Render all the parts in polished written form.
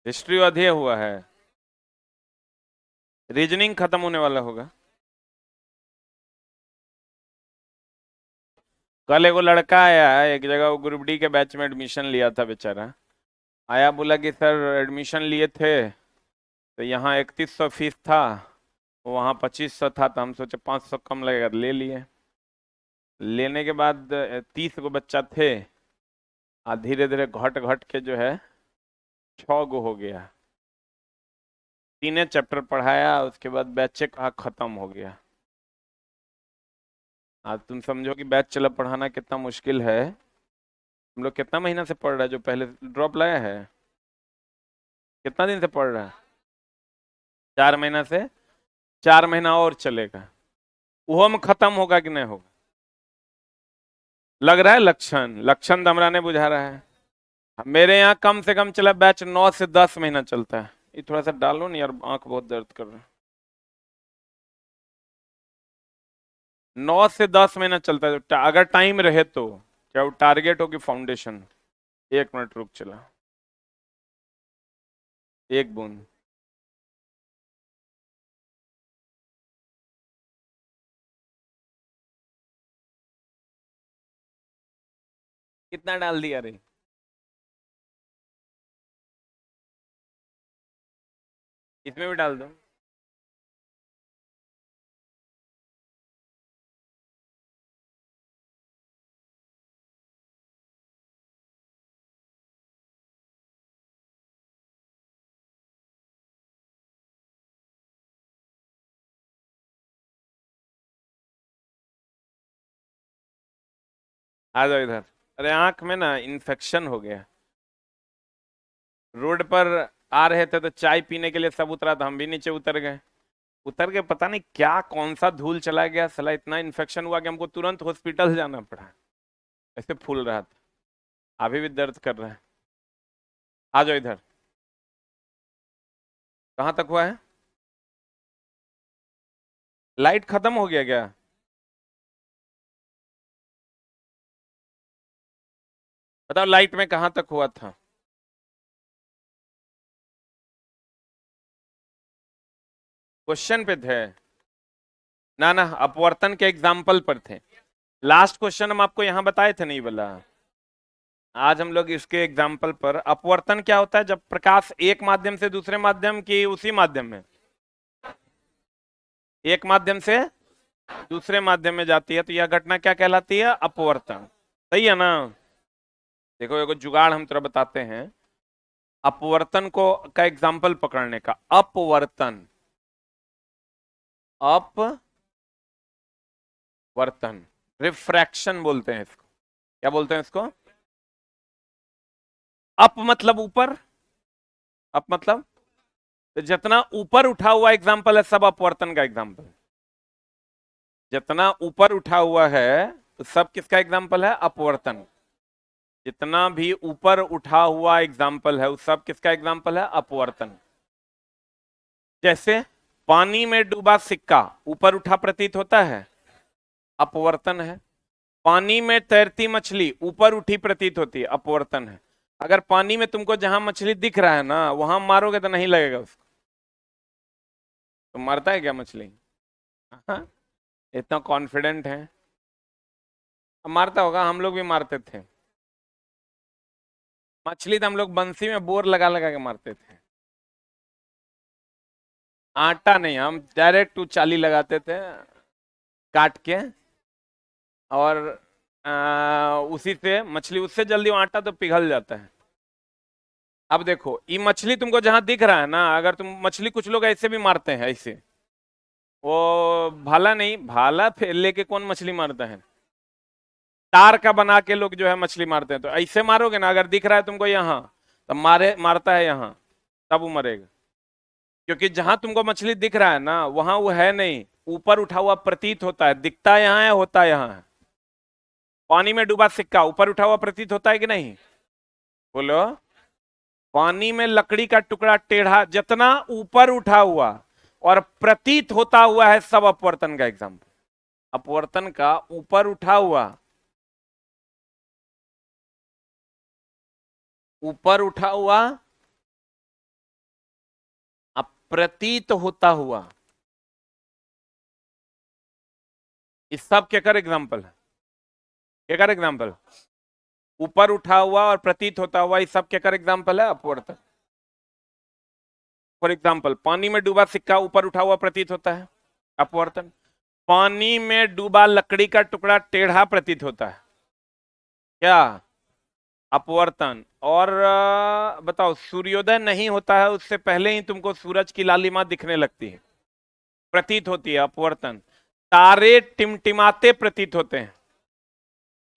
History अधेय हुआ है, reasoning खत्म होने वाला होगा। कल एगो लड़का आया है एक जगह, वो ग्रुप डी के बैच में एडमिशन लिया था बेचारा। आया बोला कि सर एडमिशन लिए थे तो यहाँ 3100 फीस था, वहाँ 2500 था, तो हम सोचे 500 कम लगेगा तो ले लिए। लेने के बाद 30 गो बच्चा थे, धीरे धीरे घट घट के जो है 6 गो हो गया। 3 चैप्टर पढ़ाया, उसके बाद बैच कहा खत्म हो गया। आज तुम समझो कि बैच चला पढ़ाना कितना मुश्किल है। हम लोग कितना महीना से पढ़ रहा है, जो पहले ड्रॉप लाया है कितना दिन से पढ़ रहा है? 4 महीना से। 4 महीना और चलेगा, वो में खत्म होगा कि नहीं होगा? लग रहा है लक्षण, लक्षण दमरा ने बुझा रहा है। मेरे यहाँ कम से कम चला बैच 9 से 10 महीना चलता है। ये थोड़ा सा डालो नहीं यार, आंख बहुत दर्द कर रहा है। 9 से 10 महीना चलता है अगर टाइम रहे तो। क्या वो टारगेट होगी फाउंडेशन? 1 मिनट रुक चला, एक बूंद। कितना डाल दिया रे? इसमें भी डाल दो। आ जाओ इधर। अरे आंख में ना इन्फेक्शन हो गया। रोड पर आ रहे थे तो चाय पीने के लिए सब उतरा, तो हम भी नीचे उतर गए। उतर के पता नहीं क्या कौन सा धूल चला गया, साला इतना इन्फेक्शन हुआ कि हमको तुरंत हॉस्पिटल जाना पड़ा। ऐसे फूल रहा था, अभी भी दर्द कर रहा है। आ जाओ इधर। कहाँ तक हुआ है? लाइट खत्म हो गया क्या? बताओ लाइट में कहाँ तक हुआ था? क्वेश्चन पे थे ना? ना, अपवर्तन के एग्जाम्पल पर थे। लास्ट क्वेश्चन हम आपको यहाँ बताए थे नहीं बोला? आज हम लोग इसके एग्जाम्पल पर, अपवर्तन क्या होता है? जब प्रकाश एक माध्यम से दूसरे माध्यम की उसी माध्यम में, एक माध्यम से दूसरे माध्यम में जाती है, तो यह घटना क्या कहलाती है? अपवर्तन। सही है ना? देखो एगो जुगाड़ हम तरह बताते हैं अपवर्तन को का एग्जाम्पल पकड़ने का। अपवर्तन, अपवर्तन, रिफ्रैक्शन बोलते हैं इसको। क्या बोलते हैं इसको? अप मतलब ऊपर, अप मतलब तो जितना ऊपर उठा हुआ एग्जाम्पल है सब अपवर्तन का एग्जाम्पल। जितना ऊपर उठा हुआ है तो सब किसका एग्जाम्पल है? अपवर्तन। जितना भी ऊपर उठा हुआ एग्जाम्पल है उस सब किसका एग्जाम्पल है? अपवर्तन। जैसे पानी में डूबा सिक्का ऊपर उठा प्रतीत होता है, अपवर्तन है। पानी में तैरती मछली ऊपर उठी प्रतीत होती है, अपवर्तन है। अगर पानी में तुमको जहां मछली दिख रहा है ना वहां मारोगे तो नहीं लगेगा उसको। तो मारता है क्या मछली? हाँ? इतना कॉन्फिडेंट है? अब मारता होगा, हम लोग भी मारते थे मछली, तो हम लोग बंसी में बोर लगा लगा के मारते थे। आटा नहीं, हम डायरेक्ट चाली लगाते थे काट के, और उसी से मछली, उससे जल्दी वो आटा तो पिघल जाता है। अब देखो ये मछली तुमको जहां दिख रहा है ना, अगर तुम मछली, कुछ लोग ऐसे भी मारते हैं ऐसे, वो भाला नहीं, भाला लेके कौन मछली मारता है? तार का बना के लोग जो है मछली मारते हैं। तो ऐसे मारोगे ना, अगर दिख रहा है तुमको यहाँ, तब मारता है यहाँ, तब वो मरेगा। क्योंकि जहां तुमको मछली दिख रहा है ना वहां वो है नहीं, ऊपर उठा हुआ प्रतीत होता है। दिखता यहाँ है, होता यहाँ है। पानी में डूबा सिक्का ऊपर उठा हुआ प्रतीत होता है कि नहीं? बोलो। पानी में लकड़ी का टुकड़ा टेढ़ा, जितना ऊपर उठा हुआ और प्रतीत होता हुआ है सब अपवर्तन का एग्जाम्पल। अपवर्तन का ऊपर उठा हुआ, ऊपर उठा हुआ प्रतीत होता हुआ, इस सब केकर एग्जाम्पल है? केकर एग्जाम्पल? ऊपर उठा हुआ और प्रतीत होता हुआ, इस सब केकर एग्जाम्पल है? अपवर्तन। फॉर एग्जाम्पल, पानी में डूबा सिक्का ऊपर उठा हुआ प्रतीत होता है, अपवर्तन। पानी में डूबा लकड़ी का टुकड़ा टेढ़ा प्रतीत होता है, क्या? अपवर्तन। और बताओ, सूर्योदय नहीं होता है उससे पहले ही तुमको सूरज की लालिमा दिखने लगती है, प्रतीत होती है, अपवर्तन। तारे टिमटिमाते प्रतीत होते हैं,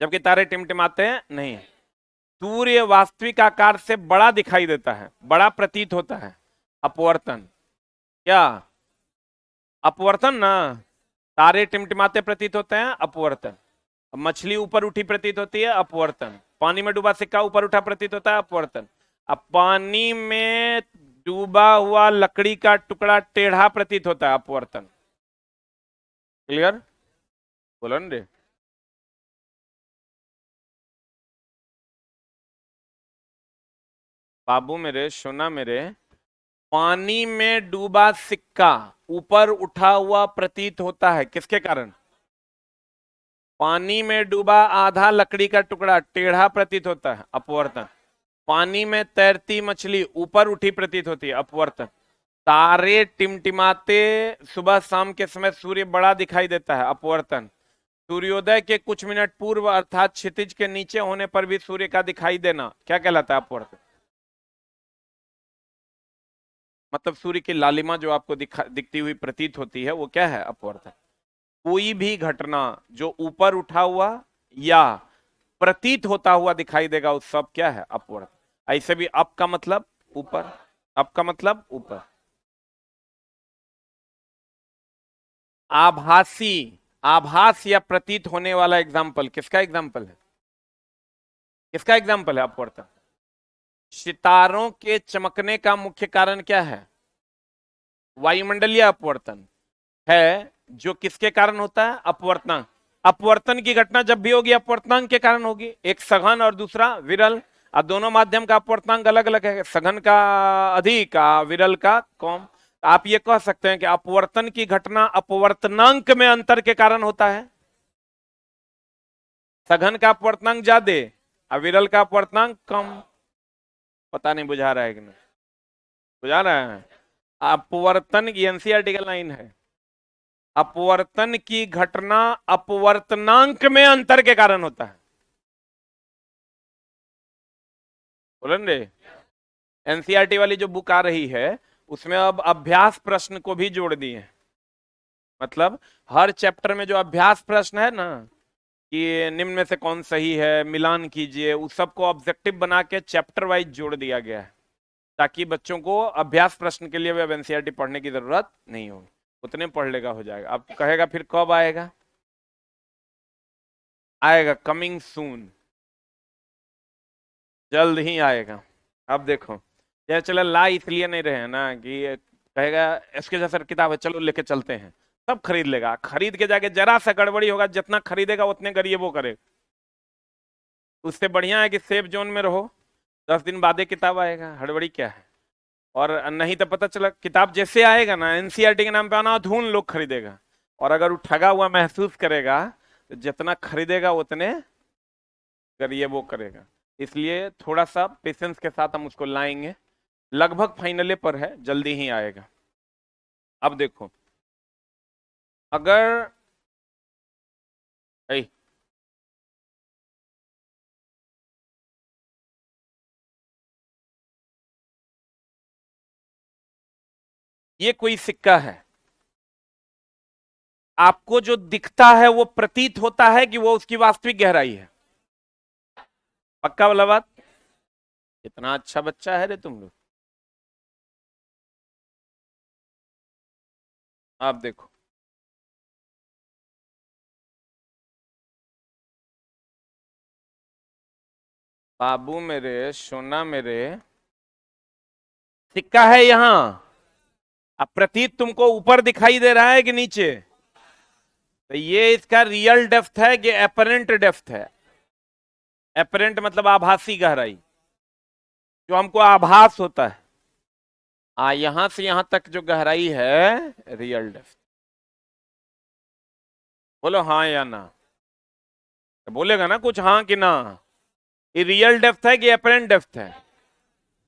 जबकि तारे टिमटिमाते हैं नहीं। सूर्य वास्तविक आकार से बड़ा दिखाई देता है, बड़ा प्रतीत होता है, अपवर्तन। क्या? अपवर्तन ना। तारे टिमटिमाते प्रतीत होते हैं, अपवर्तन। मछली ऊपर उठी प्रतीत होती है, अपवर्तन। पानी में डूबा सिक्का ऊपर उठा प्रतीत होता है, अपवर्तन। अब पानी में डूबा हुआ लकड़ी का टुकड़ा टेढ़ा प्रतीत होता है, अपवर्तन। क्लियर? बोलो ना रे। बाबू मेरे, सोना मेरे, पानी में डूबा सिक्का ऊपर उठा हुआ प्रतीत होता है, किसके कारण? पानी में डूबा आधा लकड़ी का टुकड़ा टेढ़ा प्रतीत होता है, अपवर्तन। पानी में तैरती मछली ऊपर उठी प्रतीत होती है, अपवर्तन। तारे टिमटिमाते सुबह शाम के समय सूर्य बड़ा दिखाई देता है, अपवर्तन। सूर्योदय के कुछ मिनट पूर्व अर्थात क्षितिज के नीचे होने पर भी सूर्य का दिखाई देना क्या कहलाता है? अपवर्तन। मतलब सूर्य की लालिमा जो आपको दिखती हुई प्रतीत होती है, वो क्या है? अपवर्तन। कोई भी घटना जो ऊपर उठा हुआ या प्रतीत होता हुआ दिखाई देगा, उस सब क्या है? अपवर्तन। ऐसे भी अप का मतलब ऊपर, अप का मतलब ऊपर। आभासी, आभास या प्रतीत होने वाला एग्जाम्पल किसका एग्जाम्पल है? किसका एग्जाम्पल है? अपवर्तन। सितारों के चमकने का मुख्य कारण क्या है? वायुमंडलीय अपवर्तन है, जो किसके कारण होता है? अपवर्तनांक। अपवर्तन की घटना जब भी होगी अपवर्तनांक के कारण होगी, एक सघन और दूसरा विरल। और दोनों माध्यम का अपवर्तनांक अलग अलग है, सघन का अधिक, विरल का कम। आप ये कह सकते हैं कि अपवर्तन की घटना अपवर्तनांक में अंतर के कारण होता है। सघन का अपवर्तनांक ज्यादा और विरल का अपवर्तनांक कम। पता नहीं बुझा रहा है कि नहीं? बुझा रहा है? अपवर्तन की एनसीईआरटी का लाइन है, अपवर्तन की घटना अपवर्तनांक में अंतर के कारण होता है। बोलन रे। एनसीईआरटी वाली जो बुक आ रही है, उसमें अब अभ्यास प्रश्न को भी जोड़ दिए। मतलब हर चैप्टर में जो अभ्यास प्रश्न है ना, कि निम्न में से कौन सही है, मिलान कीजिए, उस सबको ऑब्जेक्टिव बना के चैप्टर वाइज जोड़ दिया गया है, ताकि बच्चों को अभ्यास प्रश्न के लिए अब एनसीईआरटी पढ़ने की जरूरत नहीं होगी, उतने पढ़ लेगा, हो जाएगा। अब कहेगा फिर कब आएगा? आएगा, कमिंग सून, जल्द ही आएगा। अब देखो, जैसे चले ला इसलिए नहीं रहे ना कि कहेगा इसके जैसा किताब है, चलो लेके चलते हैं, सब खरीद लेगा। खरीद के जाके जरा सा गड़बड़ी होगा, जितना खरीदेगा उतने गरीब वो करे। उससे बढ़िया है कि सेफ जोन में रहो, 10 दिन बाद किताब आएगा, हड़बड़ी क्या है? और नहीं तो पता चला किताब जैसे आएगा ना, एनसीईआरटी के नाम पे आना धून लोग खरीदेगा, और अगर वो ठगा हुआ महसूस करेगा तो जितना खरीदेगा उतने गरीब वो करेगा। इसलिए थोड़ा सा पेशेंस के साथ हम उसको लाएंगे। लगभग फाइनले पर है, जल्दी ही आएगा। अब देखो, अगर ऐ, ये कोई सिक्का है, आपको जो दिखता है वो प्रतीत होता है कि वो उसकी वास्तविक गहराई है? पक्का वाला बात? इतना अच्छा बच्चा है रे तुम लोग। आप देखो, बाबू मेरे, सोना मेरे, सिक्का है यहां। अब प्रतीत तुमको ऊपर दिखाई दे रहा है कि नीचे? तो ये इसका रियल डेप्थ है कि एपरेंट डेप्थ है? एपरेंट मतलब आभासी गहराई, जो हमको आभास होता है। यहां से यहां तक जो गहराई है रियल डेप्थ। बोलो हाँ या ना। तो बोलेगा ना कुछ हाँ कि ना। ये रियल डेप्थ है कि अपरेंट डेप्थ है?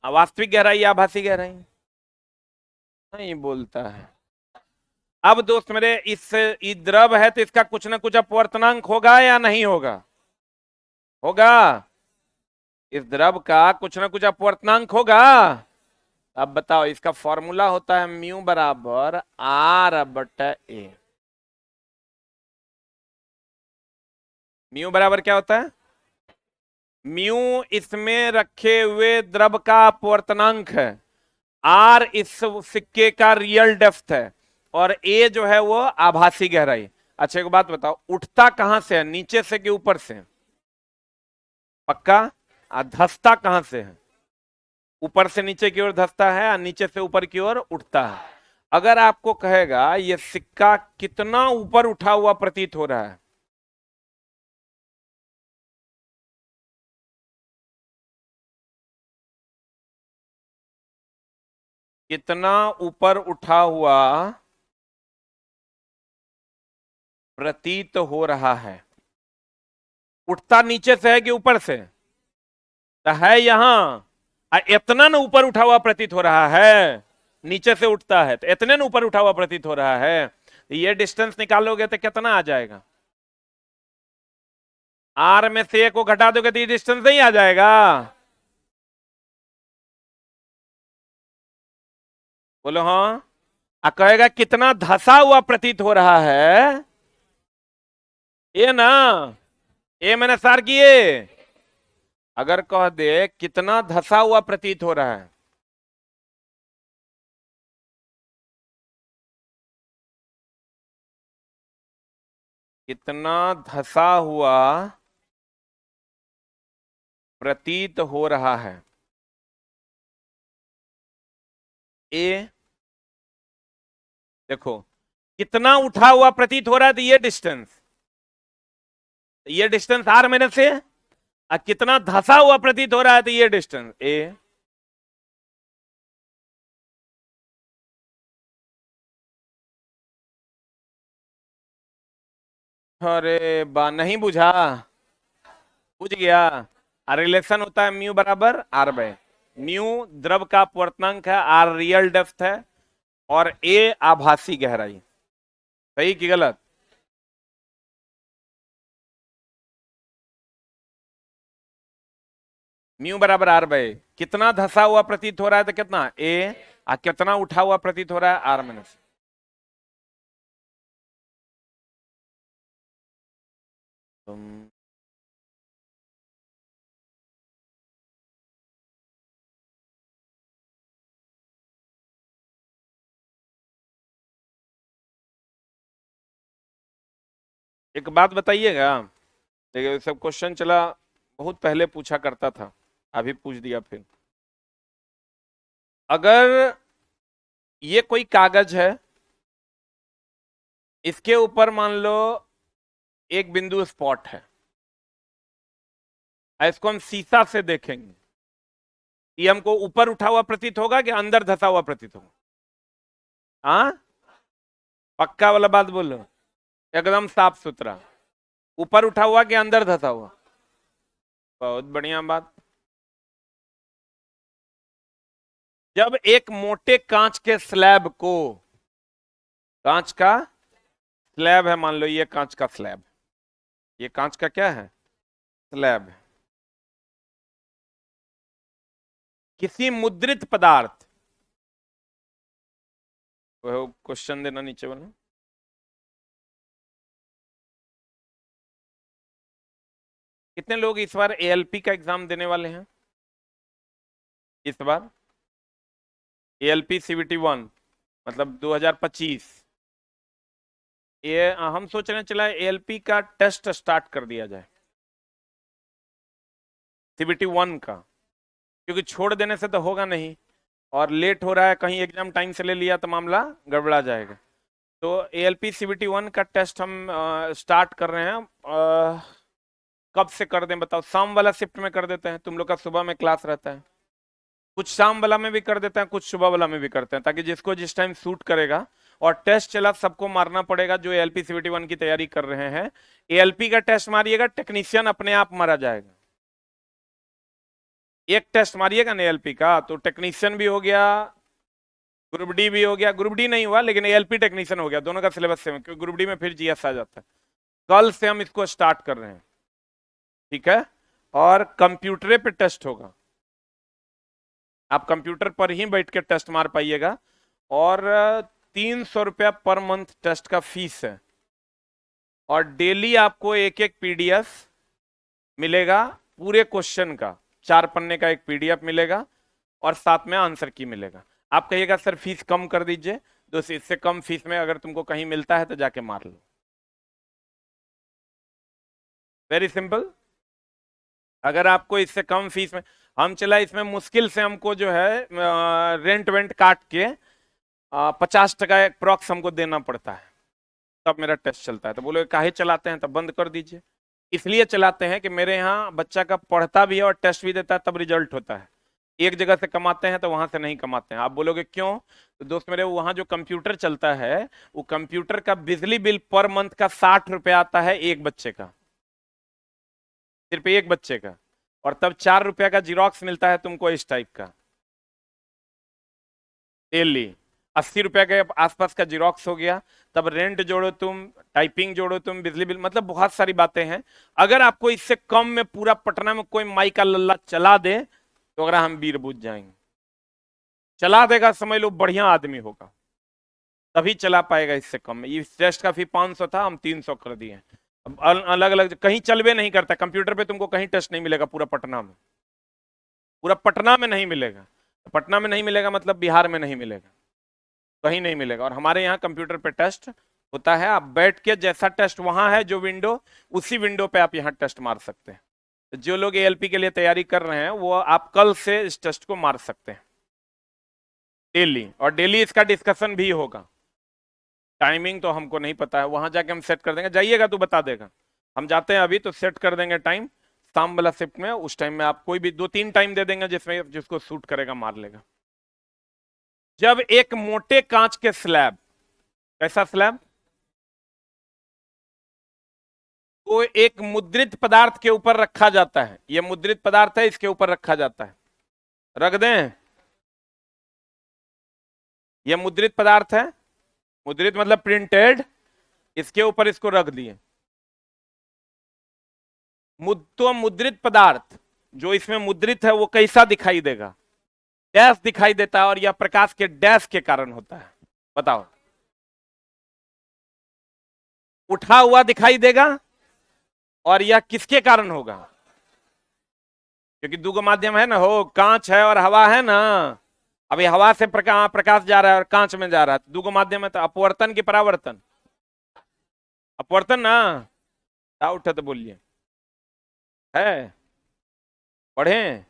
वास्तविक गहराई या आभासी गहराई? नहीं बोलता है। अब दोस्त मेरे, इस द्रव है तो इसका कुछ ना कुछ अपवर्तनांक होगा या नहीं होगा? होगा। इस द्रव का कुछ ना कुछ अपवर्तनांक होगा। अब बताओ, इसका फॉर्मूला होता है म्यू बराबर आर बटा ए। म्यू बराबर क्या होता है? म्यू इसमें रखे हुए द्रव का अपवर्तनांक है, आर इस सिक्के का रियल डेप्थ है, और ए जो है वो आभासी गहराई। अच्छा एक बात बताओ, उठता कहां से है, नीचे से कि ऊपर से? पक्का? धसता कहां से है? ऊपर से नीचे की ओर धसता है और नीचे से ऊपर की ओर उठता है। अगर आपको कहेगा ये सिक्का कितना ऊपर उठा हुआ प्रतीत हो रहा है, कितना ऊपर उठा हुआ प्रतीत हो रहा है, उठता नीचे से है कि ऊपर से? तो है यहां, इतना न ऊपर उठा हुआ प्रतीत हो रहा है, नीचे से उठता है तो इतने न ऊपर उठा हुआ प्रतीत हो रहा है। ये डिस्टेंस निकालोगे तो कितना आ जाएगा? आर में से को घटा दोगे तो ये डिस्टेंस नहीं आ जाएगा? बोलो हाँ। कहेगा कितना धसा हुआ प्रतीत हो रहा है, ये ना, ए मैंने सार किए। अगर कह दे कितना धसा हुआ प्रतीत हो रहा है, कितना धसा हुआ प्रतीत हो रहा है, ए देखो कितना उठा हुआ प्रतीत हो रहा है, तो ये डिस्टेंस आर मैंने से, कितना धसा हुआ प्रतीत हो रहा है तो ये डिस्टेंस ए। अरे बा नहीं बुझा? बुझ गया। रिलेशन होता है म्यू बराबर आर बाय। म्यू द्रव का अपवर्तनांक है, आर रियल डेप्थ है, और ए आभासी गहराई। सही कि गलत? म्यू बराबर आर बाय, कितना धसा हुआ प्रतीत हो रहा है तो कितना ए, कितना उठा हुआ प्रतीत हो रहा है आर माइनस। तुम एक बात बताइएगा, देखिए सब क्वेश्चन चला बहुत पहले पूछा करता था, अभी पूछ दिया फिर। अगर ये कोई कागज है, इसके ऊपर मान लो एक बिंदु स्पॉट है, इसको हम शीशा से देखेंगे, ये हमको ऊपर उठा हुआ प्रतीत होगा कि अंदर धसा हुआ प्रतीत होगा? हाँ, पक्का वाला बात बोलो, एकदम साफ सुथरा। ऊपर उठा हुआ कि अंदर धसा हुआ? बहुत बढ़िया बात। जब एक मोटे कांच के स्लैब को, कांच का स्लैब है, मान लो ये कांच का स्लैब, ये कांच का क्या है, स्लैब है, किसी मुद्रित पदार्थ, क्वेश्चन देना नीचे वाला, कितने लोग इस बार एएलपी का एग्जाम देने वाले हैं इस बार? एएलपी सीवीटी 1 मतलब 2025। ये हम सोच रहे हैं चला एएलपी का टेस्ट स्टार्ट कर दिया जाए, सीवीटी 1 का, क्योंकि छोड़ देने से तो होगा नहीं, और लेट हो रहा है, कहीं एग्जाम टाइम से ले लिया तो मामला गड़बड़ा जाएगा। तो एएलपी सीवीटी 1 का टेस्ट हम स्टार्ट कर रहे हैं। कब से कर दें बताओ? शाम वाला शिफ्ट में कर देते हैं, तुम लोग का सुबह में क्लास रहता है। कुछ शाम वाला में भी कर देते हैं, कुछ सुबह वाला में भी करते हैं, ताकि जिसको जिस टाइम सूट करेगा। और टेस्ट चला सबको मारना पड़ेगा जो एएलपी सीवीटी 1 की तैयारी कर रहे हैं। एएलपी का टेस्ट मारिएगा, टेक्नीशियन अपने आप मारा जाएगा। एक टेस्ट मारिएगा ना एएलपी का, तो टेक्नीशियन भी हो गया, ग्रुप डी भी हो गया। ग्रुप डी नहीं हुआ लेकिन एएलपी टेक्नीशियन हो गया, दोनों का सिलेबस सेम है, क्योंकि ग्रुप डी में फिर जीएस आ जाता है। कल से हम इसको स्टार्ट कर रहे हैं, ठीक है। और कंप्यूटर पे टेस्ट होगा, आप कंप्यूटर पर ही बैठ के टेस्ट मार पाइएगा। और 300 रुपया पर मंथ टेस्ट का फीस है। और डेली आपको एक एक पीडीएफ मिलेगा पूरे क्वेश्चन का, 4 पन्ने का एक पीडीएफ मिलेगा, और साथ में आंसर की मिलेगा। आप कहिएगा सर फीस कम कर दीजिए, तो इससे कम फीस में अगर तुमको कहीं मिलता है तो जाके मार लो। Very simple. अगर आपको इससे कम फीस में, हम चला इसमें मुश्किल से हमको जो है रेंट वेंट काट के 50% अप्रॉक्स हमको देना पड़ता है, तब मेरा टेस्ट चलता है। तो बोले काहे चलाते हैं, तब बंद कर दीजिए। इसलिए चलाते हैं कि मेरे यहाँ बच्चा का पढ़ता भी है और टेस्ट भी देता है, तब रिजल्ट होता है। एक जगह से कमाते हैं तो वहां से नहीं कमाते हैं। आप बोलोगे क्यों, तो दोस्त मेरे वहां जो कंप्यूटर चलता है, वो कंप्यूटर का बिजली बिल पर मंथ का 60 रुपया आता है एक बच्चे का, सिर्फ एक बच्चे का। और तब 4 रुपया का जीरोक्स मिलता है तुमको इस टाइप का डेली। 80 रुपया के आसपास का जीरोक्स हो गया, तब रेंट जोड़ो तुम, टाइपिंग जोड़ो तुम, बिजली बिल, मतलब बहुत सारी बातें हैं। अगर आपको इससे कम में पूरा पटना में कोई माई का लल्ला चला दे, तो अगर हम वीर बुझ जाएंगे। चला देगा समझ लो बढ़िया आदमी होगा, तभी चला पाएगा इससे कम में। इस टेस्ट का फी 500 था, हम 300 कर दिए। अब अलग अलग कहीं चलवे नहीं करता कंप्यूटर पे, तुमको कहीं टेस्ट नहीं मिलेगा पूरा पटना में, पूरा पटना में नहीं मिलेगा। पटना में नहीं मिलेगा मतलब बिहार में नहीं मिलेगा, कहीं नहीं मिलेगा। और हमारे यहाँ कंप्यूटर पे टेस्ट होता है, आप बैठ के जैसा टेस्ट वहां है जो विंडो, उसी विंडो पे आप यहाँ टेस्ट मार सकते हैं। तो जो लोग एएलपी के लिए तैयारी कर रहे हैं वो आप कल से इस टेस्ट को मार सकते हैं डेली। और डेली इसका डिस्कशन भी होगा। टाइमिंग तो हमको नहीं पता है, वहां जाके हम सेट कर देंगे, जाइएगा तो बता देगा। हम जाते हैं अभी तो सेट कर देंगे टाइम, शाम वाला शिफ्ट में। उस टाइम में आप कोई भी 2-3 टाइम दे देंगे जिसमें जिसको सूट करेगा मार लेगा। जब एक मोटे कांच के स्लैब, कैसा स्लैब, को एक मुद्रित पदार्थ के ऊपर रखा जाता है, यह मुद्रित पदार्थ है, इसके ऊपर रखा जाता है, रख दें। यह मुद्रित पदार्थ है, मुद्रित मतलब प्रिंटेड, इसके ऊपर इसको रख दिए। तो मुद्रित पदार्थ जो इसमें मुद्रित है वो कैसा दिखाई देगा, डैश दिखाई देता है, और यह प्रकाश के डैश के कारण होता है। बताओ, उठा हुआ दिखाई देगा। और यह किसके कारण होगा, क्योंकि दो माध्यम है ना, हो कांच है और हवा है ना। अभी हवा से प्रकाश जा रहा है और कांच में जा रहा है, दो माध्यम है, तो अपवर्तन की परावर्तन, अपवर्तन ना। डाउट है तो बोलिए, है पढ़े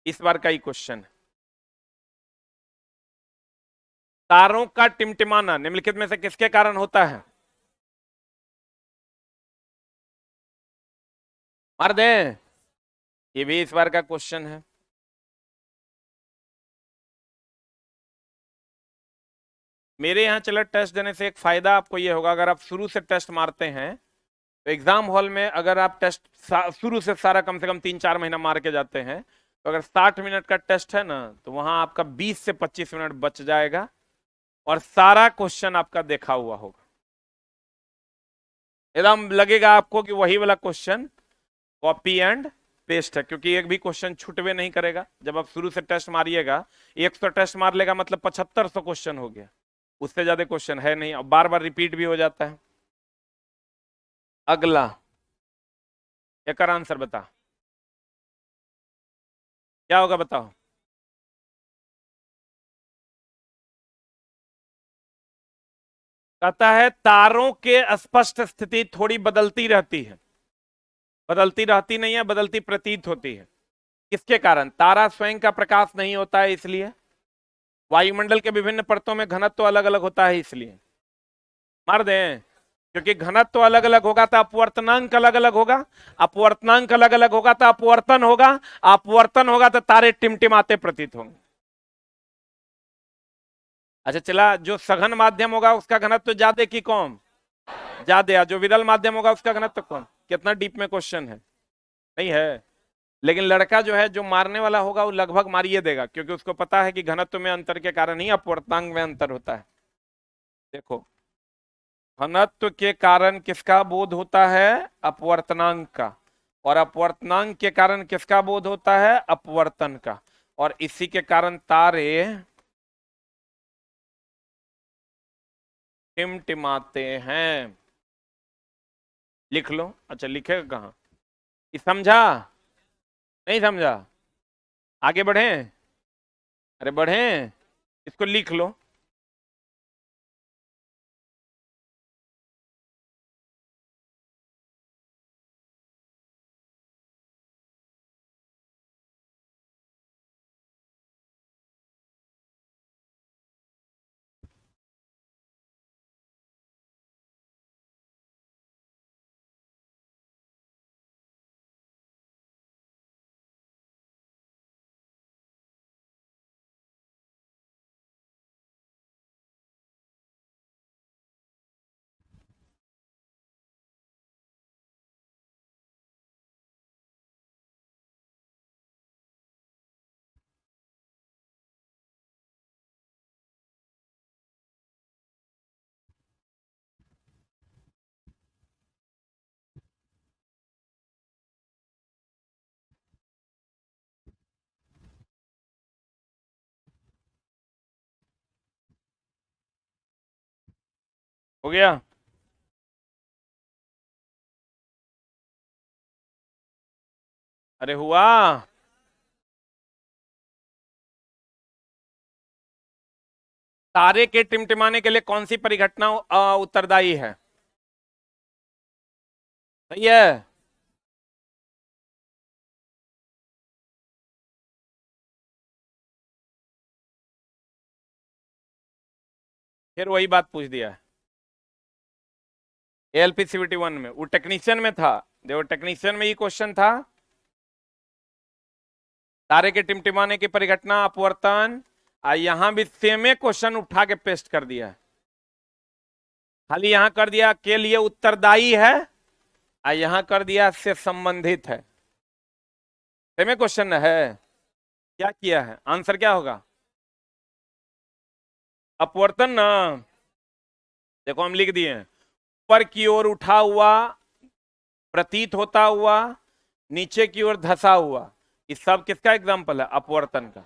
इस बार का ही क्वेश्चन। तारों का टिमटिमाना निम्नलिखित में से किसके कारण होता है, मार दें। ये भी इस बार का क्वेश्चन है। मेरे यहाँ चला टेस्ट देने से एक फायदा आपको ये होगा, अगर आप शुरू से टेस्ट मारते हैं तो एग्जाम हॉल में अगर आप टेस्ट शुरू से सारा कम से कम 3-4 महीना मार के जाते हैं, तो अगर 60 मिनट का टेस्ट है ना, तो वहां आपका 20 से 25 मिनट बच जाएगा, और सारा क्वेश्चन आपका देखा हुआ होगा। एकदम लगेगा आपको कि वही वाला क्वेश्चन कॉपी एंड पेस्ट है, क्योंकि एक भी क्वेश्चन छूटवे नहीं करेगा। जब आप शुरू से टेस्ट मारिएगा, 100 टेस्ट मार लेगा मतलब 7500 क्वेश्चन हो गया, उससे ज्यादा क्वेश्चन है नहीं, और बार बार रिपीट भी हो जाता है। अगला एक आंसर बता, क्या होगा बताओ। कहता है तारों के स्पष्ट स्थिति थोड़ी बदलती रहती है, बदलती रहती नहीं है, बदलती प्रतीत होती है। किसके कारण, तारा स्वयं का प्रकाश नहीं होता है इसलिए, वायुमंडल के विभिन्न परतों में घनत्व तो अलग अलग होता है इसलिए, मार दें। क्योंकि घनत्व तो अलग अलग होगा तो अपवर्तनांक अलग अलग होगा, अपवर्तनांक अलग अलग होगा तो अपवर्तन होगा, अपवर्तन होगा तो तारे टिमटिमाते प्रतीत होंगे। अच्छा चला, जो सघन माध्यम होगा उसका घनत्व ज्यादा की कम? ज्यादा। जो विरल माध्यम होगा उसका घनत्व कौन? कितना डीप में क्वेश्चन है, नहीं है। लेकिन लड़का जो है, जो मारने वाला होगा, वो लगभग मारिए देगा, क्योंकि उसको पता है कि घनत्व में अंतर के कारण ही अपवर्तनांक में अंतर होता है। देखो, घनत्व के कारण किसका बोध होता है? अपवर्तनांक का। और अपवर्तनांक के कारण किसका बोध होता है? अपवर्तन का। और इसी के कारण तारे टिमटिमाते हैं। लिख लो। अच्छा, लिखेगा कहाँ? ये समझा? नहीं समझा? आगे बढ़े? अरे बढ़े, इसको लिख लो। हो गया? अरे हुआ? तारे के टिमटिमाने के लिए कौन सी परिघटना उत्तरदायी है? सही है। फिर वही बात पूछ दिया है। एएलपी सीवीटी 1 में, वो टेक्नीशियन में था। देखो, टेक्नीशियन में ये क्वेश्चन था, तारे के टिमटिमाने की परिघटना, अपवर्तन। यहां भी सेमे क्वेश्चन उठा के पेस्ट कर दिया है। खाली यहां कर दिया के लिए उत्तरदायी है, और यहां कर दिया से संबंधित है। सेमे क्वेश्चन है। क्या किया है? आंसर क्या होगा? अपवर्तन ना। देखो, हम लिख दिए हैं, ऊपर की ओर उठा हुआ, प्रतीत होता हुआ, नीचे की ओर धसा हुआ। इस सब किसका एग्जाम्पल है? अपवर्तन का।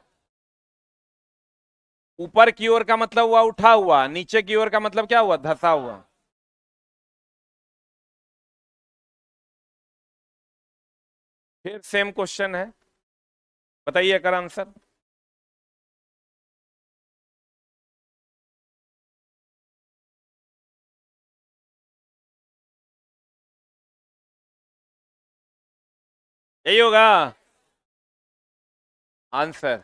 ऊपर की ओर का मतलब हुआ उठा हुआ, नीचे की ओर का मतलब क्या हुआ? धसा हुआ। फिर सेम क्वेश्चन है, बताइए कर आंसर। यही होगा आंसर।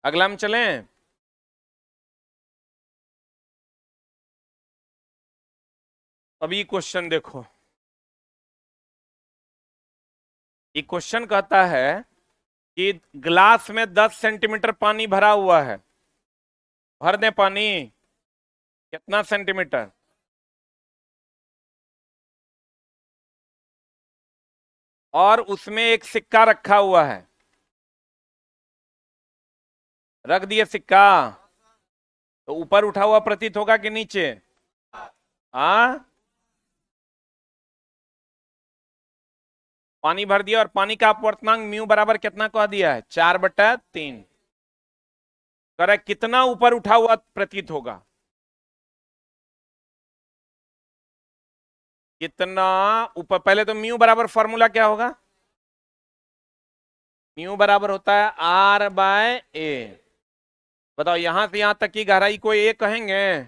अगला हम चलें। अभी क्वेश्चन देखो, ये क्वेश्चन कहता है कि ग्लास में 10 सेंटीमीटर पानी भरा हुआ है। भर दें पानी, कितना सेंटीमीटर? और उसमें एक सिक्का रखा हुआ है। रख दिए सिक्का, तो ऊपर उठा हुआ प्रतीत होगा कि नीचे? हाँ, पानी भर दिया, और पानी का अपवर्तनांक म्यू बराबर कितना कह दिया है? 4/3। करे कितना ऊपर उठा हुआ प्रतीत होगा? कितना ऊपर? पहले तो म्यू बराबर फॉर्मूला क्या होगा? म्यू बराबर होता है R/A। बताओ, यहां से यहां तक की गहराई को ए कहेंगे?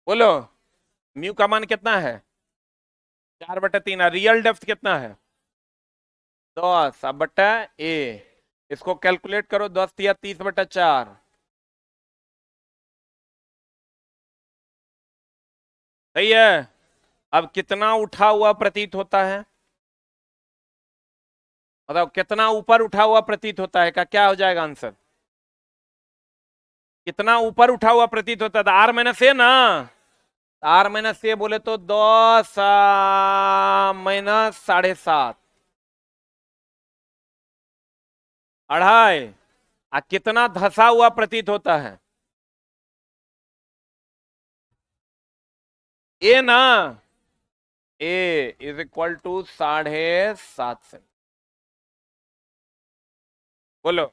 बोलो, म्यू का मान कितना है? 4/3। रियल डेप्थ कितना है? 10 अब बटा ए। इसको कैलकुलेट करो, 10 या 30/4। सही है। अब कितना उठा हुआ प्रतीत होता है, मतलब कितना ऊपर उठा हुआ प्रतीत होता है का क्या हो जाएगा आंसर? कितना ऊपर उठा हुआ प्रतीत होता था, R-A ना। R-A बोले तो 10 - 7.5, 2.5। कितना धसा हुआ प्रतीत होता है, ए ना। A = 7.5 से। बोलो।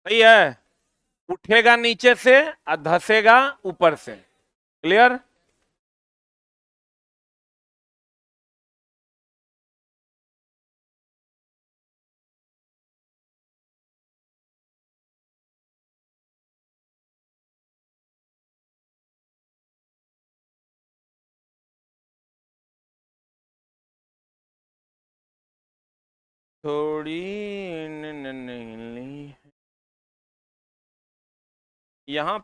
सही है। उठेगा नीचे से और धसेगा ऊपर से। क्लियर। थोड़ी नहीं। यहां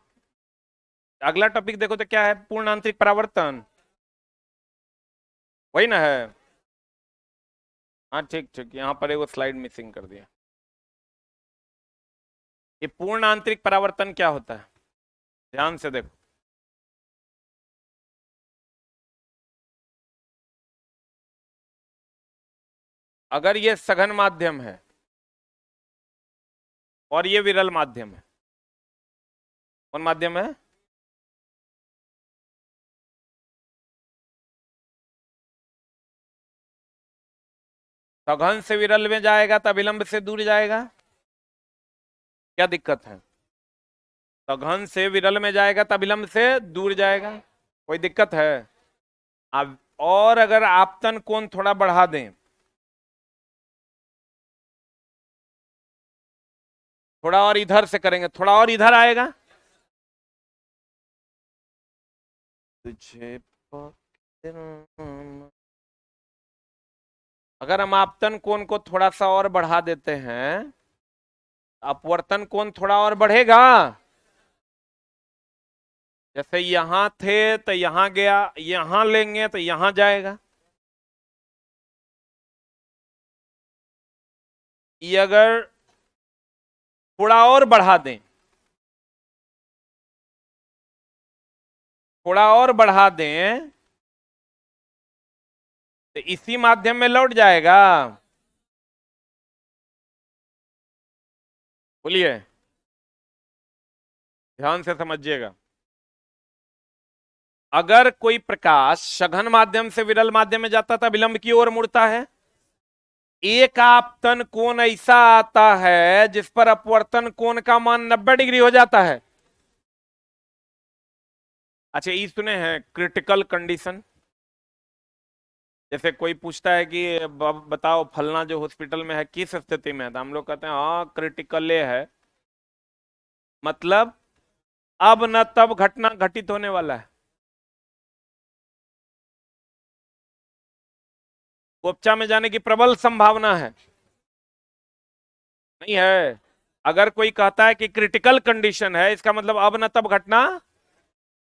अगला टॉपिक देखो तो क्या है, पूर्ण आंतरिक परावर्तन। वही ना है। हाँ ठीक ठीक, यहाँ पर वो स्लाइड मिसिंग कर दिया। ये पूर्ण आंतरिक परावर्तन क्या होता है, ध्यान से देखो। अगर ये सघन माध्यम है और ये विरल माध्यम है, कौन माध्यम है? सघन से विरल में जाएगा तो अभिलंब से दूर जाएगा। क्या दिक्कत है? सघन से विरल में जाएगा तो अभिलंब से दूर जाएगा, कोई दिक्कत है? अब और अगर आपतन कोण थोड़ा बढ़ा दें, थोड़ा और इधर से करेंगे, थोड़ा और इधर आएगा। तुझे अगर हम आपतन कोण को थोड़ा सा और बढ़ा देते हैं, अपवर्तन कोण थोड़ा और बढ़ेगा। जैसे यहां थे तो यहां गया, यहां लेंगे तो यहां जाएगा। ये अगर थोड़ा और बढ़ा दें, थोड़ा और बढ़ा दें तो इसी माध्यम में लौट जाएगा। बोलिए, ध्यान से समझिएगा। अगर कोई प्रकाश सघन माध्यम से विरल माध्यम में जाता था, विलंब की ओर मुड़ता है, एक आपतन कोण ऐसा आता है जिस पर अपवर्तन कोण का मान 90 डिग्री हो जाता है। अच्छा, ये सुने हैं क्रिटिकल कंडीशन? जैसे कोई पूछता है कि बताओ फलना जो हॉस्पिटल में है किस स्थिति में है, तो हम लोग कहते हैं हाँ क्रिटिकल है, मतलब अब न तब घटना घटित होने वाला है। उपचा में जाने की प्रबल संभावना है, नहीं है। अगर कोई कहता है कि क्रिटिकल कंडीशन है, इसका मतलब अब न तब घटना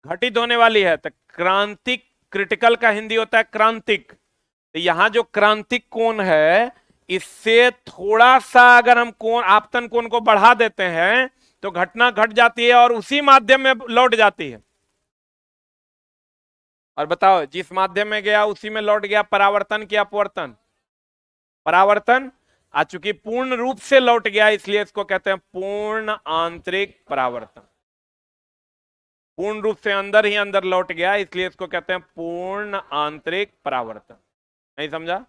घटित होने वाली है। तो क्रांतिक, क्रिटिकल का हिंदी होता है क्रांतिक। तो यहां जो क्रांतिक कोण है, इससे थोड़ा सा अगर हम कोण, आपतन कोण को बढ़ा देते हैं तो घटना घट जाती है और उसी माध्यम में लौट जाती है। और बताओ, जिस माध्यम में गया उसी में लौट गया, परावर्तन की अपवर्तन? परावर्तन। आ चूंकि पूर्ण रूप से लौट गया, इसलिए इसको कहते हैं पूर्ण आंतरिक परावर्तन। पूर्ण रूप से अंदर ही अंदर लौट गया, इसलिए इसको कहते हैं पूर्ण आंतरिक परावर्तन। नहीं समझा?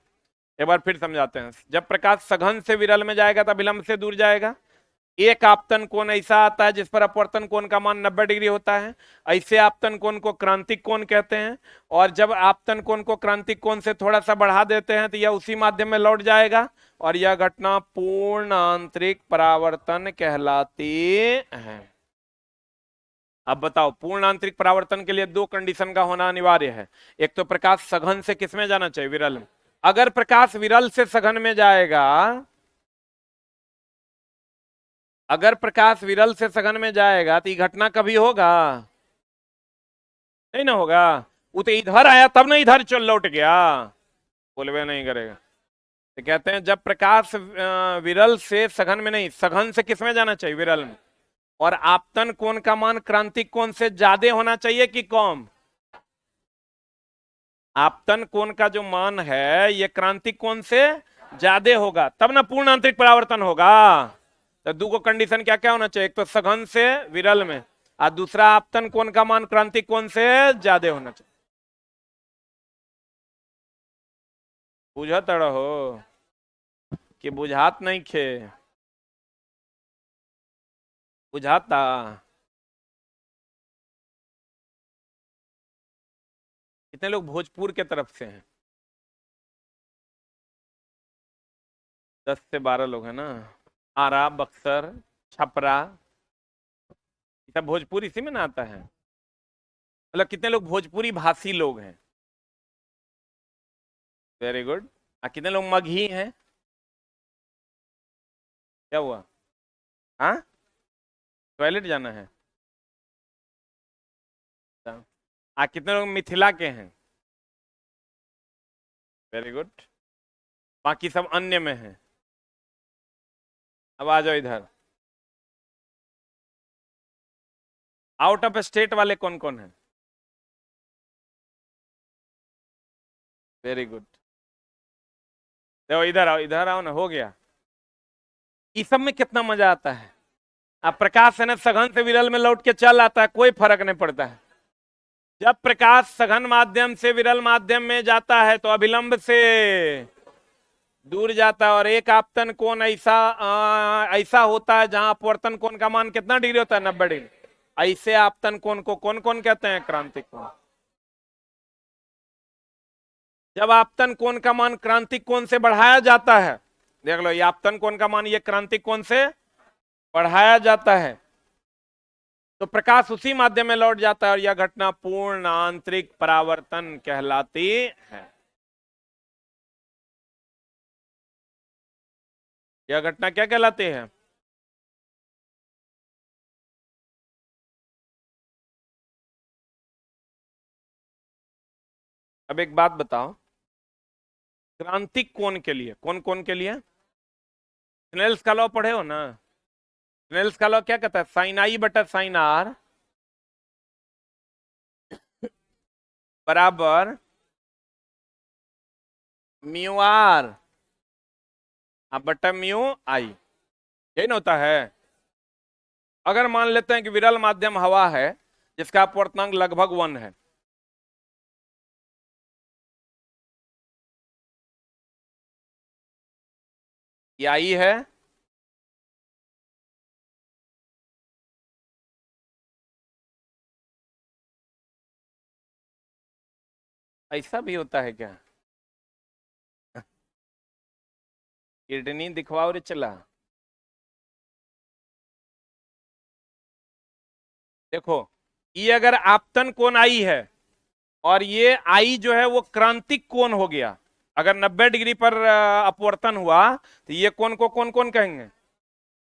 एक बार फिर समझाते हैं। जब प्रकाश सघन से विरल में जाएगा तब विलंब से दूर जाएगा। एक आपतन कोण ऐसा आता है जिस पर अपवर्तन कोण का मान 90 डिग्री होता है, ऐसे आपतन कोण को क्रांतिक कोण कहते हैं। और जब आपतन कोण को क्रांतिक कोण से थोड़ा सा बढ़ा देते हैं तो यह उसी माध्यम में लौट जाएगा और यह घटना पूर्ण आंतरिक परावर्तन कहलाती है। अब बताओ, पूर्ण आंतरिक परावर्तन के लिए दो कंडीशन का होना अनिवार्य है। एक तो प्रकाश सघन से किसमें जाना चाहिए, विरल में। अगर प्रकाश विरल से सघन में जाएगा अगर प्रकाश विरल से सघन में जाएगा तो ये घटना कभी होगा? नहीं ना होगा। वो तो इधर आया तब ना इधर चल लौट गया, बोलवे नहीं करेगा। तो कहते हैं जब प्रकाश विरल से सघन में नहीं, सघन से किस में जाना चाहिए? विरल में। और आपतन कोण का मान क्रांतिक कोण से ज्यादा होना चाहिए कि कम? आपतन कोण का जो मान है ये क्रांतिक कोण से ज्यादा होगा, तब ना पूर्ण आंतरिक परावर्तन होगा। तो दो को कंडीशन क्या क्या होना चाहिए? एक तो सघन से विरल में, और दूसरा आपतन कोण का मान क्रांतिक कोण से ज्यादा होना चाहिए। बुझत रहो कि बुझात नहीं खे? बुझाता? कितने लोग भोजपुर के तरफ से हैं? 10 से 12 लोग हैं ना। आरा, बक्सर, छपरा, सब भोजपुर इसी में ना आता है। मतलब कितने लोग भोजपुरी भाषी लोग हैं? Very good. कितने लोग मगही हैं? क्या हुआ? हाँ, टॉयलेट जाना है? कितने लोग मिथिला के हैं? Very good. बाकी सब अन्य में हैं। अब आ जाओ इधर। आउट ऑफ स्टेट वाले कौन कौन हैं? Very good. देखो इधर आओ ना, हो गया। इस सब में कितना मजा आता है। अब प्रकाश है ना सघन से विरल में लौट के चल आता है, कोई फर्क नहीं पड़ता है। जब प्रकाश सघन माध्यम से विरल माध्यम में जाता है तो अभिलंब से दूर जाता है, और एक आपतन कोण ऐसा होता है जहां अपवर्तन कोण का मान कितना डिग्री होता है? 90 डिग्री। ऐसे आपतन कोण को कौन कौन कहते हैं? क्रांतिक कोण। जब आपतन कोण का मान क्रांतिक कोण से बढ़ाया जाता है, देख लो ये आपतन कोण का मान ये क्रांतिक कोण से बढ़ाया जाता है, तो प्रकाश उसी माध्यम में लौट जाता है और यह घटना पूर्ण आंतरिक परावर्तन कहलाती है। यह घटना क्या कहलाती है? अब एक बात बताओ, क्रांतिक कोण के लिए, कौन कौन के लिए? स्नेल्स का लॉ पढ़े हो ना? स्नेल्स का लॉ क्या कहता है? साइन आई बटा साइन आर बराबर म्यू आर अब बटा म्यू आई। यही ना होता है? अगर मान लेते हैं कि विरल माध्यम हवा है जिसका अपवर्तनांक लगभग 1 है, ये आई है, ऐसा भी होता है क्या? किडनी दिखवाओ रे चला। देखो ये अगर आपतन कोण आई है और ये आई जो है वो क्रांतिक कोण हो गया, अगर 90 डिग्री पर अपवर्तन हुआ तो ये कोण को कौन कौन कहेंगे?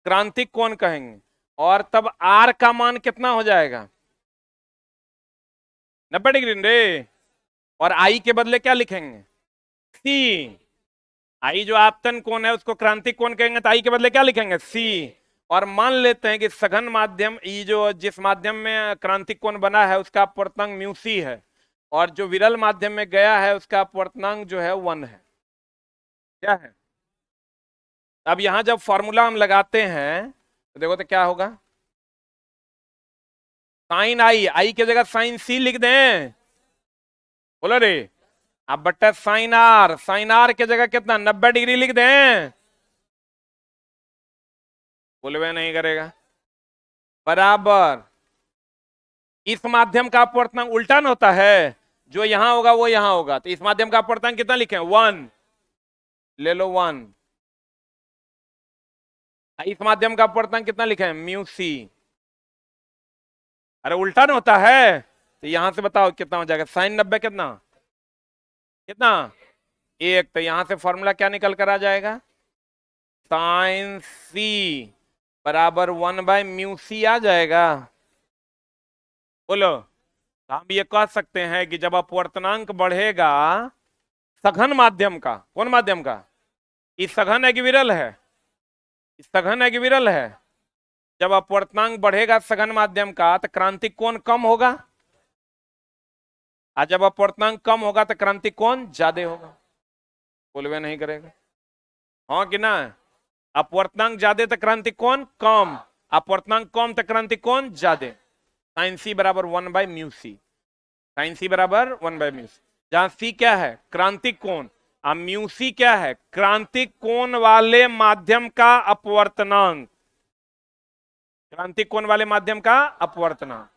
क्रांतिक कोण कहेंगे। और तब आर का मान कितना हो जाएगा? 90 डिग्री रे। और आई के बदले क्या लिखेंगे? सी। आई जो आपतन कोण है उसको क्रांतिक कोण कहेंगे, तो आई के बदले क्या लिखेंगे? सी। और मान लेते हैं कि सघन माध्यम ये जो जिस माध्यम में क्रांतिक कोण बना है उसका अपवर्तनांक म्यू सी है, और जो विरल माध्यम में गया है उसका अपवर्तनांक जो है 1 है। क्या है? अब यहां जब फॉर्मूला हम लगाते हैं तो देखो तो क्या होगा? साइन आई, आई की जगह साइन सी लिख दें, बोलो रे। अब बट्टा साइन आर की जगह कितना? 90 डिग्री लिख दें, बोलवे नहीं करेगा। बराबर इस माध्यम का अपवर्तनांक उल्टा न होता है, जो यहां होगा वो यहां होगा, तो इस माध्यम का अपवर्तनांक कितना लिखे? 1। ले लो 1। इस माध्यम का अपवर्तनांक कितना लिखे हैं? Mu C. अरे उल्टा न होता है, तो यहां से बताओ कितना हो जाएगा? साइन 90 कितना? कितना? 1। तो यहां से फॉर्मूला क्या निकल कर आ जाएगा? साइन सी बराबर 1/μc आ जाएगा। बोलो, तो हम ये कह सकते हैं कि जब अपवर्तनांक बढ़ेगा सघन माध्यम का, कौन माध्यम का, इस सघन है कि विरल है, इस सघन है कि विरल है, जब अपवर्तनांक बढ़ेगा सघन माध्यम का तो क्रांतिक कोण कम होगा, और जब अपवर्तनांक कम होगा तो क्रांतिक कोण ज्यादा होगा। बोलवे नहीं करेगा, हाँ कि ना। अपवर्तनांक ज्यादा तो क्रांतिक कोण कम, अपवर्तनांक कम तो क्रांतिक कोण ज्यादा। साइन सी बराबर 1/μc, साइन सी बराबर 1/μc, जहां सी क्या है क्रांतिक कोण, और म्यू सी क्या है क्रांतिक कोण वाले माध्यम का अपवर्तनांक, क्रांतिक कोण वाले माध्यम का अपवर्तनांक।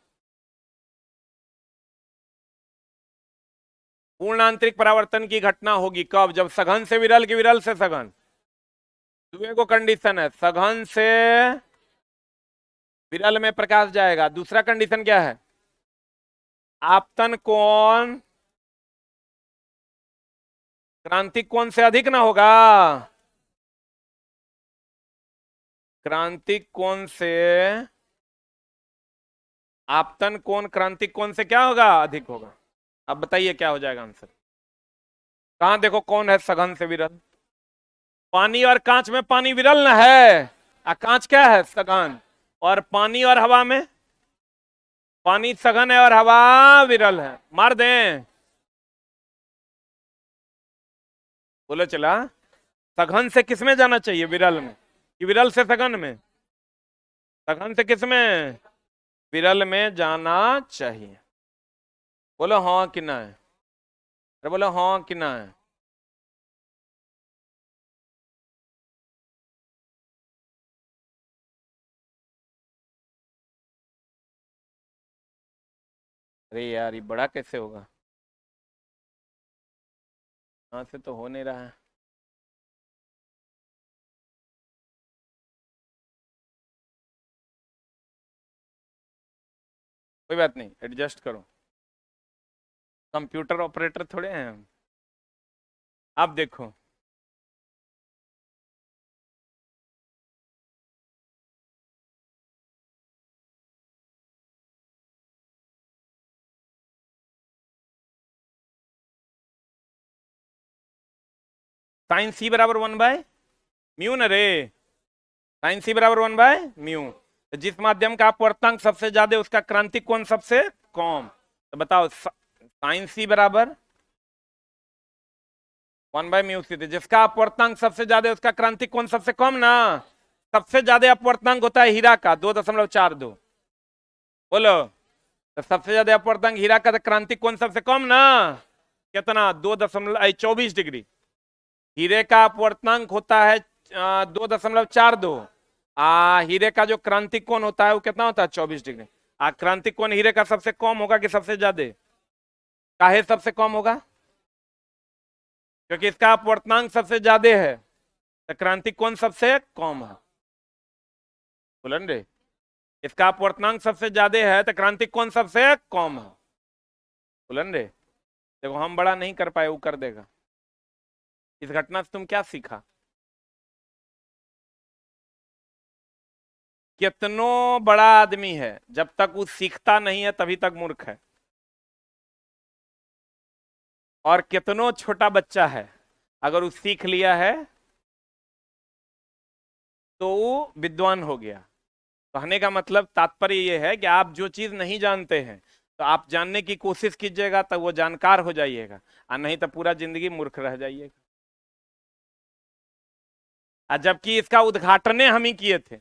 पूर्ण आंतरिक परावर्तन की घटना होगी कब, जब सघन से विरल की विरल से सघन। दुए को कंडीशन है सघन से विरल में प्रकाश जाएगा, दूसरा कंडीशन क्या है, आपतन कोण क्रांतिक कोण से अधिक ना होगा, क्रांतिक कोण से आपतन कोण क्रांतिक कोण से क्या होगा, अधिक होगा। अब बताइए क्या हो जाएगा आंसर। कहां देखो कौन है सघन से विरल, पानी और कांच में पानी विरल न है, कांच क्या है सघन, और पानी और हवा में पानी सघन है और हवा विरल है, मार दें। बोले चला, सघन से किसमें जाना चाहिए, विरल में, कि विरल से सघन में, सघन से किसमें, विरल में जाना चाहिए। बोलो हाँ कि ना है, अरे बोलो हाँ कि ना है। अरे यार ये बड़ा कैसे होगा, यहाँ से तो हो नहीं रहा है। कोई बात नहीं, एडजस्ट करो, कंप्यूटर ऑपरेटर थोड़े हैं हम। आप देखो, साइन सी बराबर 1/μ न रे, साइन सी बराबर 1/μ, तो जिस माध्यम का अपवर्तनांक सबसे ज्यादा उसका क्रांतिक कोण सबसे कम, तो बताओ साइन सी बराबर 1/μc, जिसका अपवर्तनांक सबसे ज्यादा उसका क्रांतिक कोण सबसे कम ना, सबसे ज्यादा अपवर्तनांक होता है हीरा का 2.42। बोलो, तो सबसे ज्यादा अपवर्तनांक हीरा का, तो क्रांतिक कोण सबसे कम ना, कितना 2.24 डिग्री। हीरे का अपवर्तनांक होता है 2.42, हीरे का जो क्रांतिक कोण होता है वो कितना होता है 24 डिग्री। क्रांतिक कोण हीरे का सबसे कम होगा कि सबसे ज्यादा, काहे सबसे कम होगा, क्योंकि इसका अपवर्तनांक सबसे ज्यादा है, तो क्रांतिक कोण सबसे कम है। बोलन रे, इसका अपवर्तनांक सबसे ज्यादा है तो क्रांतिक कोण सबसे कम है। बोलन रे, देखो हम बड़ा नहीं कर पाए, वो कर देगा। इस घटना से तुम क्या सीखा, कितनो बड़ा आदमी है जब तक वो सीखता नहीं है तभी तक मूर्ख है, और कितनो छोटा बच्चा है अगर वो सीख लिया है तो वो विद्वान हो गया। कहने का मतलब तात्पर्य ये है कि आप जो चीज नहीं जानते हैं तो आप जानने की कोशिश कीजिएगा, तब वो जानकार हो जाइएगा, और नहीं तो पूरा जिंदगी मूर्ख रह जाइएगा। और जबकि इसका उद्घाटन हम ही किए थे,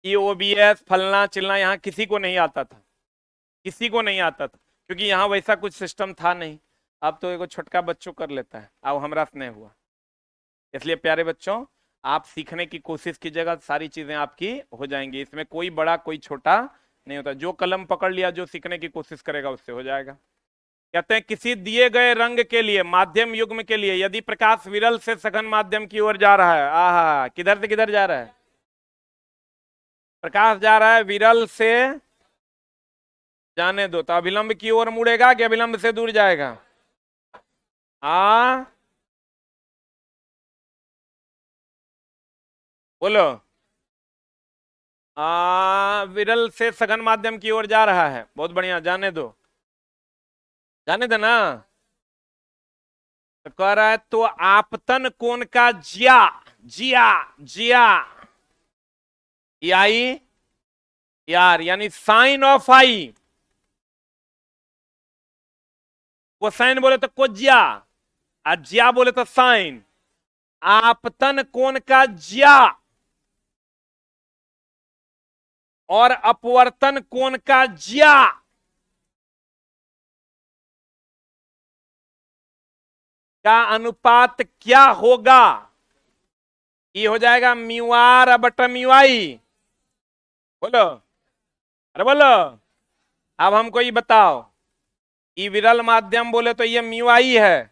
ये ओबीएस फलना चिलना यहाँ किसी को नहीं आता था, किसी को नहीं आता था, क्योंकि यहाँ वैसा कुछ सिस्टम था नहीं। अब तो एगो छोटका बच्चों कर लेता है, अब हमरा से नहीं हुआ। इसलिए प्यारे बच्चों, आप सीखने की कोशिश कीजिएगा, सारी चीजें आपकी हो जाएंगी, इसमें कोई बड़ा कोई छोटा नहीं होता। जो कलम पकड़ लिया, जो सीखने की कोशिश करेगा उससे हो जाएगा। कहते हैं किसी दिए गए रंग के लिए, माध्यम युग्म के लिए, यदि प्रकाश विरल से सघन माध्यम की ओर जा रहा है, आहा किधर से किधर जा रहा है, प्रकाश जा रहा है विरल से, जाने दो, तो अभिलंब की ओर मुड़ेगा कि अभिलंब से दूर जाएगा, आ बोलो। विरल से सघन माध्यम की ओर जा रहा है, बहुत बढ़िया, जाने दो, जाने दो ना। तो कह रहा है तो आपतन कोण का जिया, जिया, जिया, आई यार, यानी साइन ऑफ आई, कोसाइन बोले तो कोजिया, और जिया बोले तो साइन। आपतन कोण का जिया और अपवर्तन कोण का जिया का अनुपात क्या होगा? ये हो जाएगा म्यू आर बटा म्यू आई। बोलो, अरे बोलो। अब हमको ये बताओ, ये विरल माध्यम बोले तो ये म्यू आई है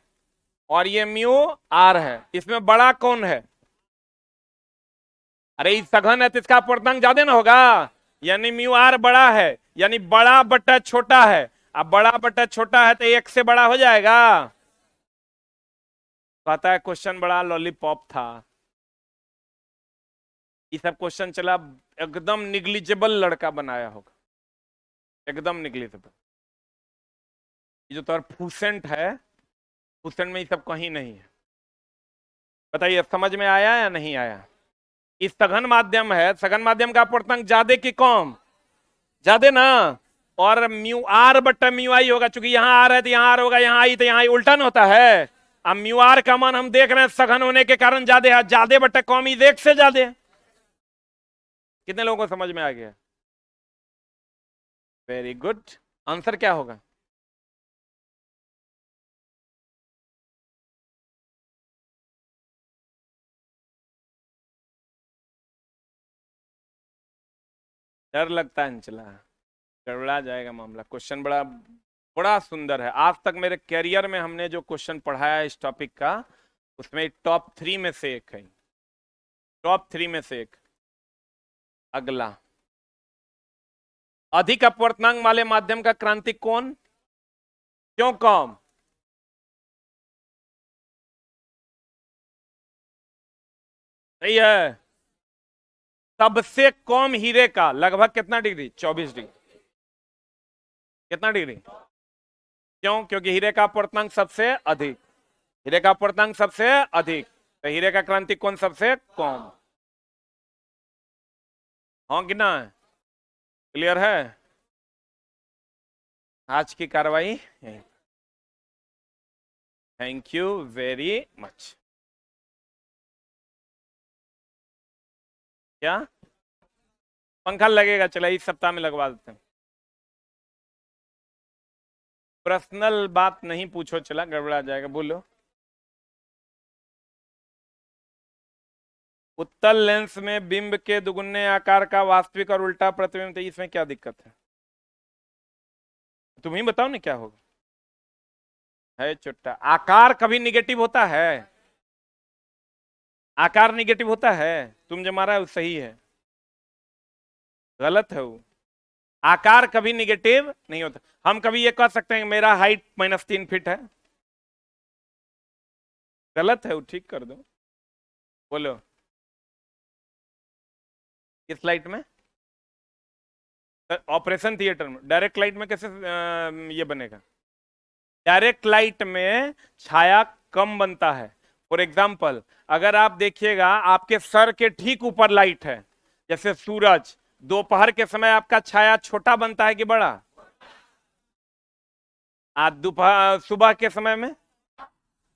और ये म्यू आर है, इसमें बड़ा कौन है? अरे ये सघन है तो इसका अपवर्तनांक ज्यादा ना होगा, यानी म्यू आर बड़ा है, यानी बड़ा बटा छोटा है। अब बड़ा बटा छोटा है तो एक से बड़ा हो जाएगा। कहता है क्वेश्चन बड़ा लॉलीपॉप था, ये सब क्वेश्चन चला, एकदम निग्लिजिबल लड़का बनाया होगा, एकदम निग्लिजिबल। ये जो तो फूसेंट है, फूसेंट में ये सब कहीं नहीं है। बताइए समझ में आया या नहीं आया? इस सघन माध्यम है, सघन माध्यम का अपवर्तनांक ज्यादा की कम? ज्यादा ना। और म्यू आर बट्टा म्यू आई होगा, चूंकि यहां आर है तो यहां आर होगा, यहां आई तो यहां आई, उल्टा ना होता है। अब म्यू आर का मान हम देख रहे हैं सघन होने के कारण ज्यादा है, ज्यादा बट्टा कम, इज एक से ज्यादा है। कितने लोगों को समझ में आ गया? Very good. आंसर क्या होगा? डर लगता है अंचला, गड़बड़ा जाएगा मामला। क्वेश्चन बड़ा बड़ा सुंदर है। आज तक मेरे कैरियर में हमने जो क्वेश्चन पढ़ाया है इस टॉपिक का, उसमें टॉप 3 में से एक है, टॉप 3 में से एक। अगला, अधिक अपवर्तनांक वाले माध्यम का क्रांतिक कोण क्यों कम? सही है। सबसे कम हीरे का लगभग कितना डिग्री? 24 डिग्री। कितना डिग्री? क्यों? क्योंकि हीरे का अपवर्तनांक सबसे अधिक, हीरे का अपवर्तनांक सबसे अधिक, तो हीरे का क्रांतिक कोण सबसे कम। हाँ कि ना? क्लियर है? आज की कार्रवाई, थैंक यू वेरी मच। क्या पंखा लगेगा? चला इस सप्ताह में लगवा देते हैं। पर्सनल बात नहीं पूछो, चला गड़बड़ा जाएगा। बोलो। उत्तल लेंस में बिंब के दुगुने आकार का वास्तविक और उल्टा प्रतिबिंब, तो इसमें क्या दिक्कत है? तुम ही बताओ ना क्या होगा। है चुट्टा, आकार कभी निगेटिव होता है? आकार निगेटिव होता है? तुम जो मारा है वो सही है, गलत है वो। आकार कभी निगेटिव नहीं होता। हम कभी ये कह सकते हैं मेरा हाइट -3 फीट है? गलत है वो, ठीक कर दो। बोलो। किस लाइट में? ऑपरेशन थिएटर में। डायरेक्ट लाइट में कैसे ये बनेगा? डायरेक्ट लाइट में छाया कम बनता है। फॉर एग्जाम्पल, अगर आप देखिएगा आपके सर के ठीक ऊपर लाइट है, जैसे सूरज, दोपहर के समय आपका छाया छोटा बनता है कि बड़ा? आज दोपहर सुबह के समय में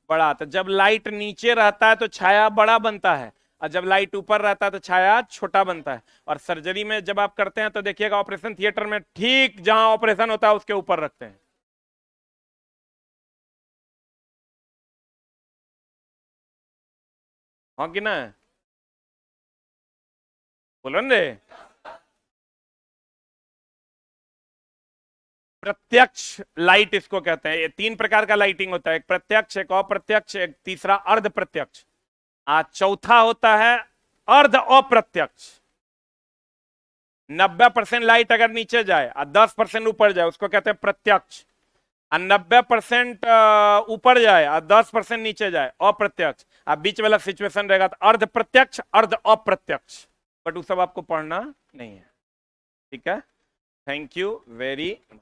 बड़ा। तो जब लाइट नीचे रहता है तो छाया बड़ा बनता है, और जब लाइट ऊपर रहता है तो छाया छोटा बनता है। और सर्जरी में जब आप करते हैं तो देखिएगा ऑपरेशन थिएटर में ठीक जहां ऑपरेशन होता है उसके ऊपर रखते हैं। हाँ कि ना? बोलो न रे। प्रत्यक्ष लाइट इसको कहते हैं। ये 3 प्रकार का लाइटिंग होता है, एक प्रत्यक्ष, एक अप्रत्यक्ष, एक तीसरा अर्ध प्रत्यक्ष। आज चौथा होता है अर्ध अप्रत्यक्ष। 90% लाइट अगर नीचे जाए और 10% ऊपर जाए उसको कहते हैं प्रत्यक्ष, और 90% ऊपर जाए और 10% नीचे जाए, अप्रत्यक्ष। अब बीच वाला सिचुएशन रहेगा तो अर्ध प्रत्यक्ष अर्ध अप्रत्यक्ष, बट वो सब आपको पढ़ना नहीं है। ठीक है, थैंक यू वेरी मच।